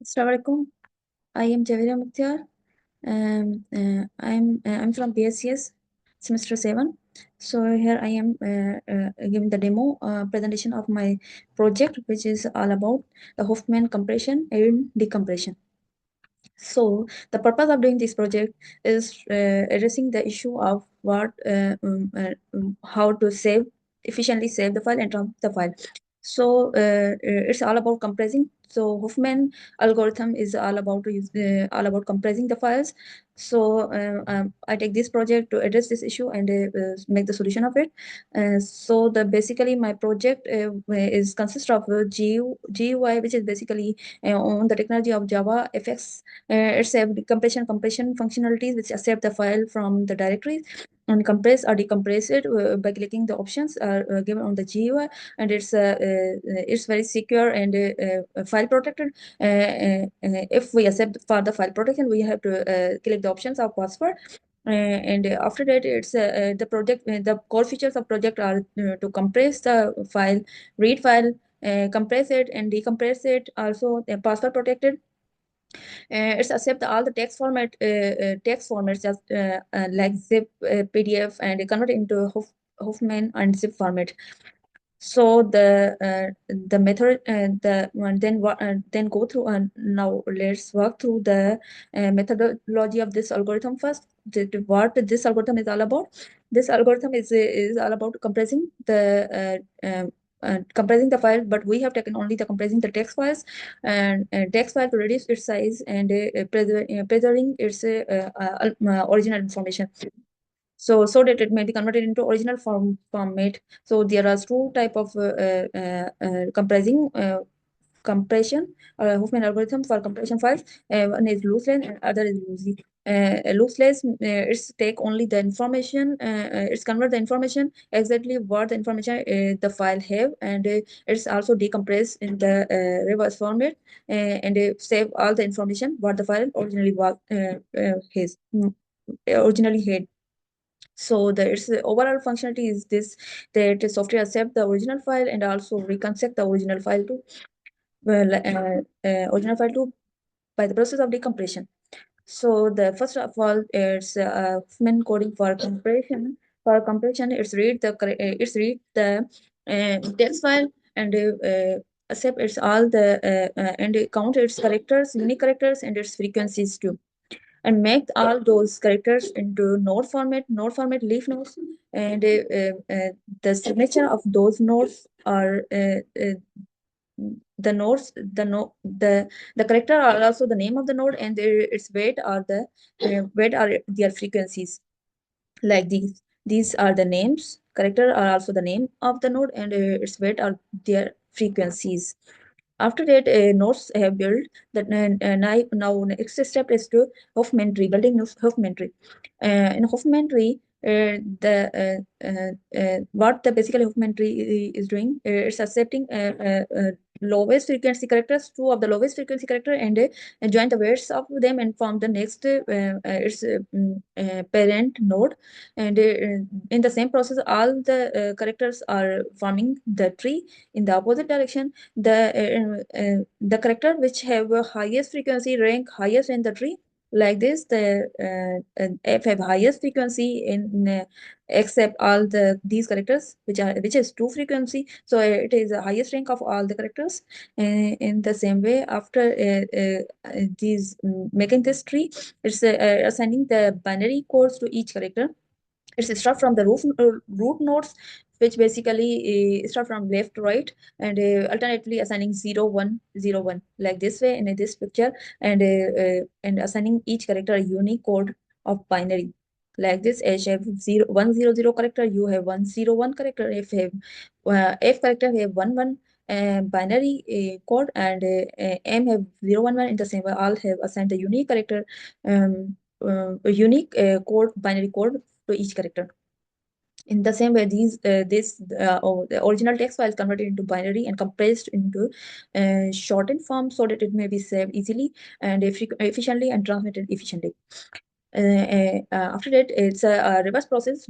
Assalamualaikum. I am Javira Mukhtar. I'm from BSCS semester 7. So here I am giving the demo presentation of my project, which is all about the Huffman compression and decompression. So the purpose of doing this project is addressing the issue of how to efficiently save the file and drop the file. So it's all about compressing. So Huffman algorithm is all about compressing the files. So I take this project to address this issue and make the solution of it. So the basically my project is consists of GUI, which is basically on the technology of JavaFX. It's a compression functionalities which accept the file from the directories and compress or decompress it by clicking the options given on the GUI, and it's very secure and file protected. If we accept for the file protection, we have to click the options of password. And after that, it's the core features of project are to compress the file, read file, compress it and decompress it, also password protected. It's accept all the text formats just like zip, PDF, and convert it into Huffman and zip format. So the method the one then go through, and now let's work through the methodology of this algorithm first. What this algorithm is all about. This algorithm is all about compressing the file, but we have taken only the compressing the text files, and text file to reduce its size and preserving its original information, so that it may be converted into original format. So there are two type of compression Huffman algorithm for compression files. One is lossless and other is loosey. Lossless, it's take only the information, it's convert the information exactly what the information the file have, and it's also decompress in the reverse format, and save all the information what the file originally was has originally had. So the overall functionality is this, that the software accept the original file and also reconstruct the original file to original file to by the process of decompression. So the first of all, it's Huffman coding for compression. For compression, it's read the text file and accept it's all the and count its characters, unique characters, and its frequencies too, and make all those characters into node format leaf nodes, and the signature of those nodes are the nodes the no the character are also the name of the node, and its weight are their frequencies, like these are the names. Character are also the name of the node, and its weight are their frequencies. After that, nodes have built that. Now next step is to Huffman tree, building Huffman tree. In Huffman tree, what the basically Huffman tree is doing, it's accepting lowest frequency characters, two of the lowest frequency character, and join the weights of them and form the next its parent node. And in the same process, all the characters are forming the tree in the opposite direction. The character which have a highest frequency rank highest in the tree, like this. The F have highest frequency in except all these characters which is two frequency, so it is the highest rank of all the characters. In the same way, after these making this tree, it's assigning the binary codes to each character. It's start from the root nodes, which basically start from left to right, and alternately assigning 0 1 0 1, like this way in this picture, and assigning each character a unique code of binary, like this. As have 0 1 0 0 character, you have 1 0 1 character. If have F character have 1 1 binary code, and M have 0 1 1. In the same way, all have assigned a unique character, a unique code, binary code to each character. In the same way, the original text file is converted into binary and compressed into shortened form, so that it may be saved easily and efficiently and transmitted efficiently. After that, it's a reverse process,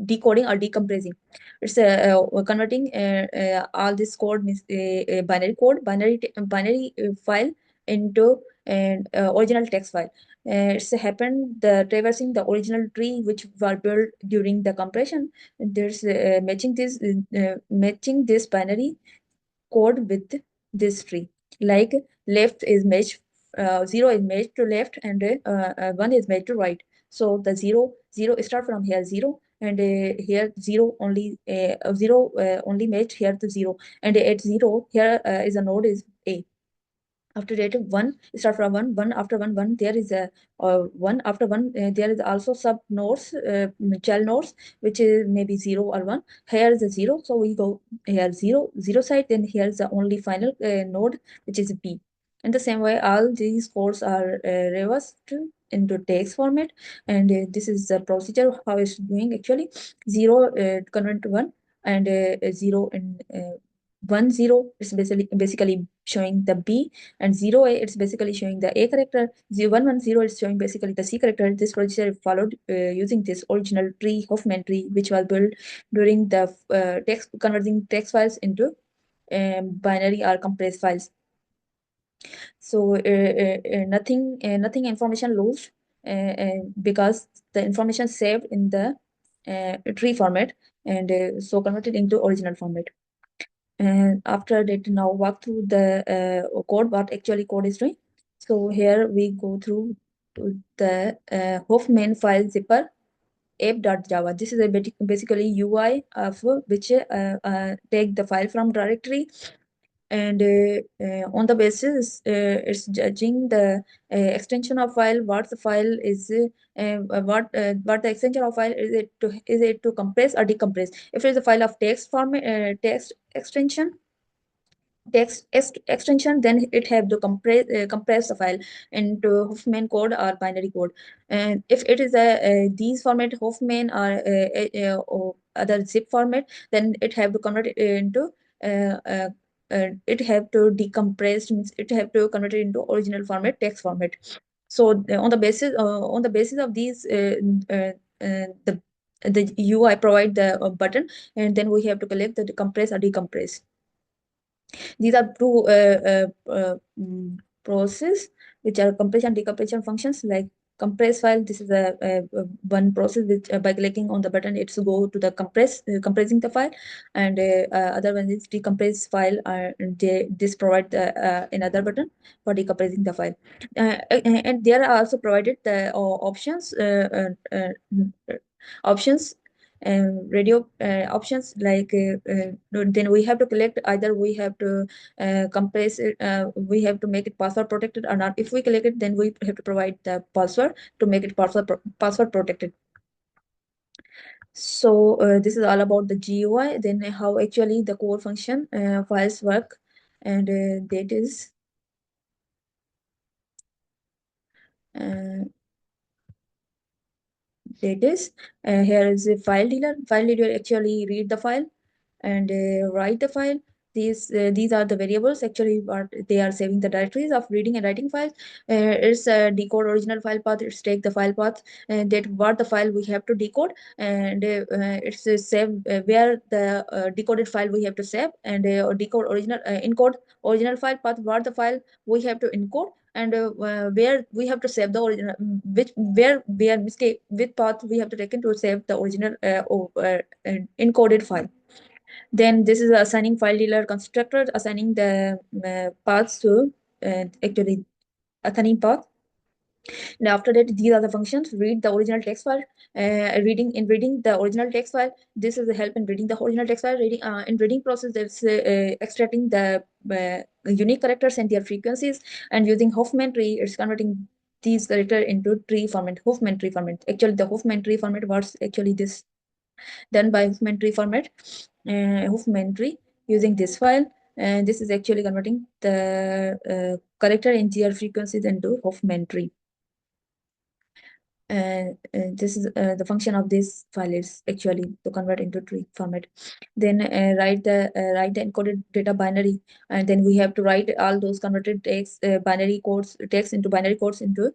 decoding or decompressing. It's converting all this code, means binary code, binary file into an original text file. It's happened the traversing the original tree which were built during the compression. There's matching this binary code with this tree. Like left is matched, zero is matched to left, and one is matched to right. So the zero start from here zero, and here zero only zero only matched here to zero, and at zero here is a node is A. After that one start from one after one there is a one after one there is also sub nodes, child nodes, which is maybe zero or one. Here is a zero, so we go here zero side, then here is the only final node, which is B. In the same way all these codes are reversed into text format, and this is the procedure how it's doing actually. Zero convert to one, and zero and 10 is basically showing the B, and 0A it's basically showing the A character. 110 is showing basically the C character. This procedure followed using this original tree, Huffman tree, which was built during the text converting text files into binary or compressed files. So nothing information lost because the information saved in the tree format, and so converted into original format. And after that, now walk through the code, what actually code is doing. So here we go through to the Huffman file zipper app.java. This is a basically UI of which take the file from directory, and on the basis it's judging the extension of file, what the file is what the extension of file is it to compress or decompress. If it is a file of text format, text extension, then it have to compress the file into Huffman code or binary code. And if it is a these format Huffman or other zip format, then it have to convert it into it have to decompress, means it have to convert it into original format, text format. So on the basis of these the UI provide the button, and then we have to collect the compress or decompress. These are two process which are compression and decompression functions. Like compress file, this is a one process which by clicking on the button it's go to the compressing the file, and other one is decompress file. This provide another button for decompressing the file, and there are also provided the options radio options. Like then we have to collect, either we have to compress it, we have to make it password protected or not. If we collect it, then we have to provide the password to make it password protected. So this is all about the GUI. Then how actually the core function files work, and that is uh, here is a file dealer. File dealer actually read the file and write the file. These are the variables actually what they are saving the directories of reading and writing files. It's a decode original file path. It's take the file path and that what the file we have to decode, and it's save where the decoded file we have to save, and decode original encode original file path, what the file we have to encode, and where we have to save the original, which where mistake which path we have to take to save the original encoded file. Then this is assigning file dealer constructor, assigning the paths to actually assigning path. And after that, these are the functions. Read the original text file. Reading the original text file. This is the help in reading the original text file. Reading in reading process, that's extracting the unique characters and their frequencies, and using Huffman tree, it's converting these character into tree format, Huffman tree format. Actually, the Huffman tree format was actually this done by Huffman tree format, Huffman tree using this file. And this is actually converting the character integer frequencies into Huffman tree. This is the function of this file is actually to convert into tree format. Then write the encoded data binary, and then we have to write all those converted text binary codes text into binary codes into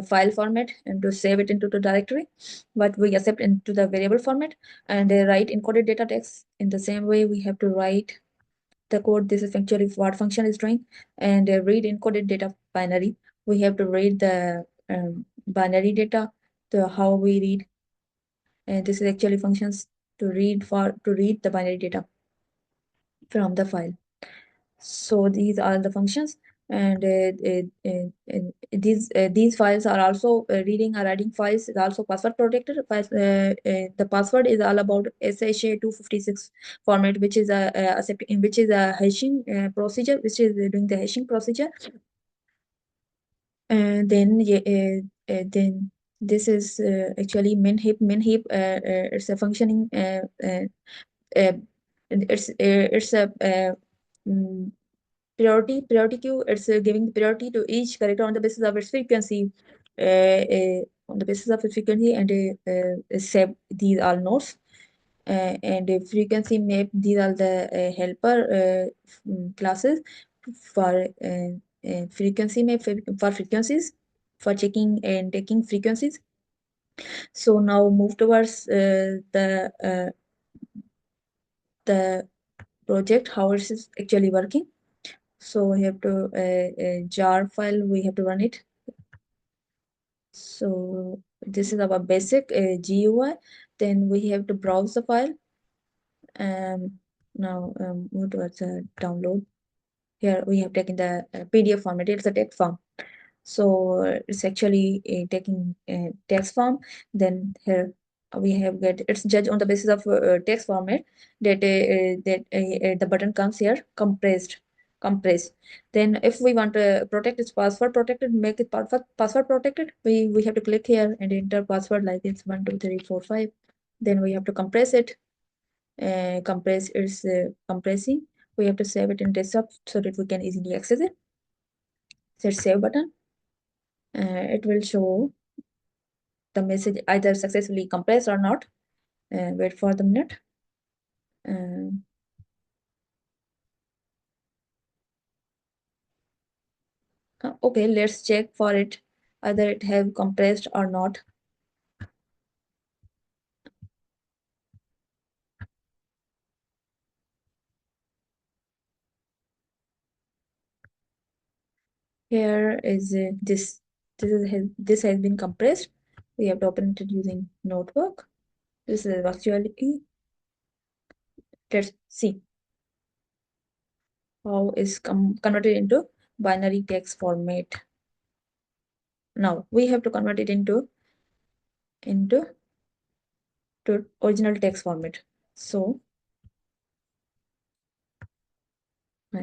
file format and to save it into the directory what we accept into the variable format, and write encoded data text in the same way. We have to write the code. This is actually what function is doing, and read encoded data binary. We have to read the binary data, the how we read, and this is actually functions to read the binary data from the file. So these are the functions, and these files are also reading or writing files is also password protected. The password is all about SHA-256 format, which is a hashing procedure, which is doing the hashing procedure. And then this is actually min heap. It's a functioning. Uh, it's a mm, priority queue. It's giving priority to each character on the basis of its frequency, on the basis of its frequency, and save these all nodes. And frequency map, these are the helper classes for frequency map for frequencies, for checking and taking frequencies. So now move towards the project, how it is actually working. So we have to jar file, we have to run it. So this is our basic GUI. Then we have to browse the file. Now move towards download. Here we have taken the PDF format. It's a text form. So it's actually taking text form. Then here we have get it's judged on the basis of text format that the button comes here compressed. Then if we want to protect its password protected, make it password protected, we have to click here and enter password like it's 12345. Then we have to compress it. Compress is compressing. We have to save it in desktop so that we can easily access it. Hit save button. It will show the message either successfully compressed or not. Wait for the minute. Okay, let's check for it either it have compressed or not. Here is this has been compressed. We have to open it using notebook. This is actually, let's see how is converted into binary text format. Now we have to convert it into to original text format. So